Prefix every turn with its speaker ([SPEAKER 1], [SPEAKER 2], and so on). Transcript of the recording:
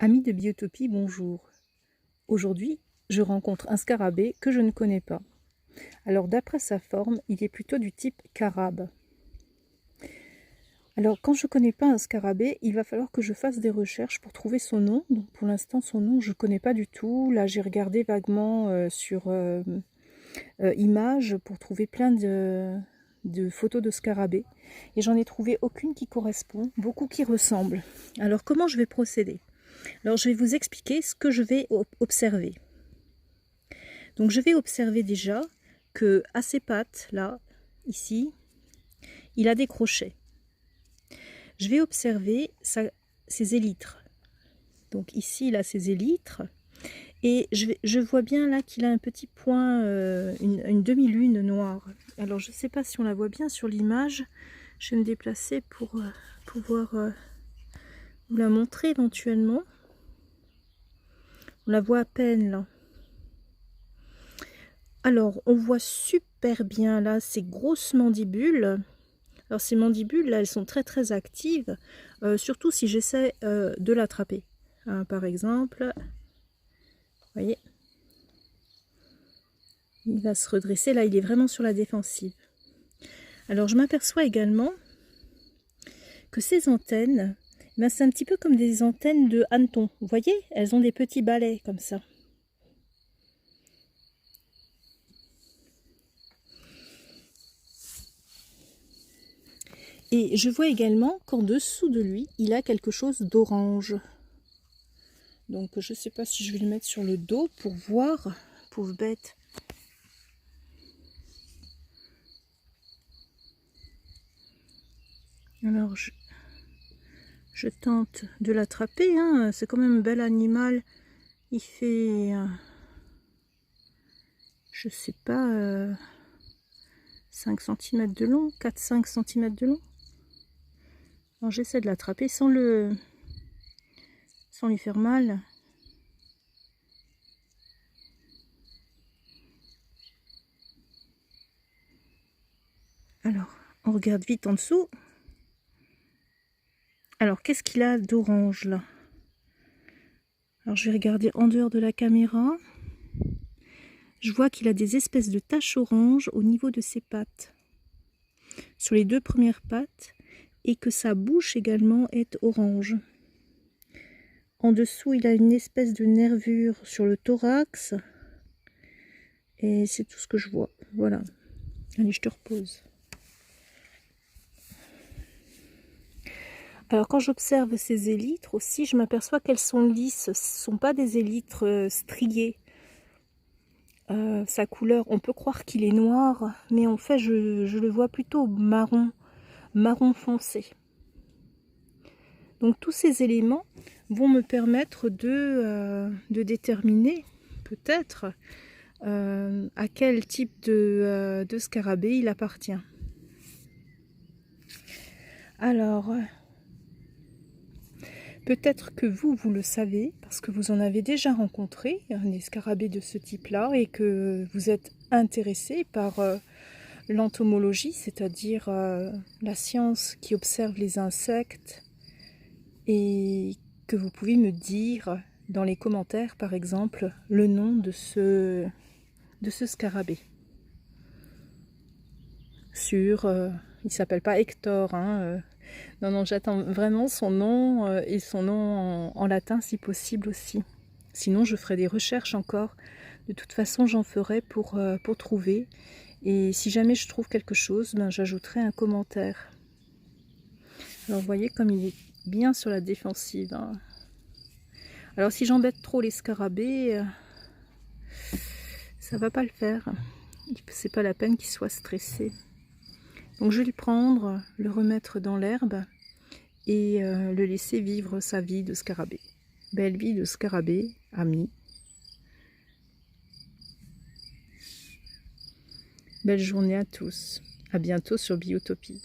[SPEAKER 1] Amis de Biotopie, bonjour. Aujourd'hui, je rencontre un scarabée que je ne connais pas. Alors d'après sa forme, il est plutôt du type carabe. Alors quand je ne connais pas un scarabée, il va falloir que je fasse des recherches pour trouver son nom. Donc pour l'instant, son nom, je ne connais pas du tout. Là, j'ai regardé vaguement sur images pour trouver plein de photos de scarabées. Et j'en ai trouvé aucune qui correspond, beaucoup qui ressemblent. Alors comment je vais procéder ? Alors je vais vous expliquer ce que je vais observer. Donc je vais observer déjà que à ses pattes, là, ici, il a des crochets. Je vais observer ses élytres. Donc ici, il a ses élytres. Et je vois bien là qu'il a un petit point, une demi-lune noire. Alors je ne sais pas si on la voit bien sur l'image. Je vais me déplacer pour pouvoir vous la montrer éventuellement. On la voit à peine là. Alors on voit super bien là ses grosses mandibules. Alors ces mandibules là, elles sont très actives, surtout si j'essaie de l'attraper. Par exemple, vous voyez, il va se redresser, là il est vraiment sur la défensive. Alors je m'aperçois également que ces antennes, ben, c'est un petit peu comme des antennes de hanneton. Vous voyez, elles ont des petits balais comme ça. Et je vois également qu'en dessous de lui, il a quelque chose d'orange. Donc je ne sais pas si je vais le mettre sur le dos pour voir, pauvre bête. Alors je tente de l'attraper, hein. C'est quand même un bel animal. Il fait, je sais pas, 5 cm de long, 4-5 cm de long. Alors j'essaie de l'attraper sans lui faire mal. Alors, on regarde vite en dessous. Alors, qu'est-ce qu'il a d'orange là? Alors, je vais regarder en dehors de la caméra. Je vois qu'il a des espèces de taches orange au niveau de ses pattes. Sur les deux premières pattes. Et que sa bouche également est orange. En dessous, il a une espèce de nervure sur le thorax. Et c'est tout ce que je vois. Voilà. Allez, je te repose. Alors quand j'observe ces élytres aussi, je m'aperçois qu'elles sont lisses. Ce ne sont pas des élytres striés. Sa couleur, on peut croire qu'il est noir, mais en fait je le vois plutôt marron foncé. Donc tous ces éléments vont me permettre de déterminer peut-être à quel type de scarabée il appartient. Alors, peut-être que vous le savez, parce que vous en avez déjà rencontré des scarabées de ce type-là et que vous êtes intéressé par l'entomologie, c'est-à-dire la science qui observe les insectes, et que vous pouvez me dire dans les commentaires, par exemple, le nom de ce scarabée. Il s'appelle pas Hector, hein, non, j'attends vraiment son nom et son nom en latin si possible aussi. Sinon, je ferai des recherches encore. De toute façon, j'en ferai pour trouver. Et si jamais je trouve quelque chose, ben, j'ajouterai un commentaire. Alors, vous voyez comme il est bien sur la défensive, hein. Alors, si j'embête trop les scarabées, ça va pas le faire. C'est pas la peine qu'il soit stressé. Donc, je vais le prendre, le remettre dans l'herbe et le laisser vivre sa vie de scarabée. Belle vie de scarabée, amis. Belle journée à tous. À bientôt sur Biotopie.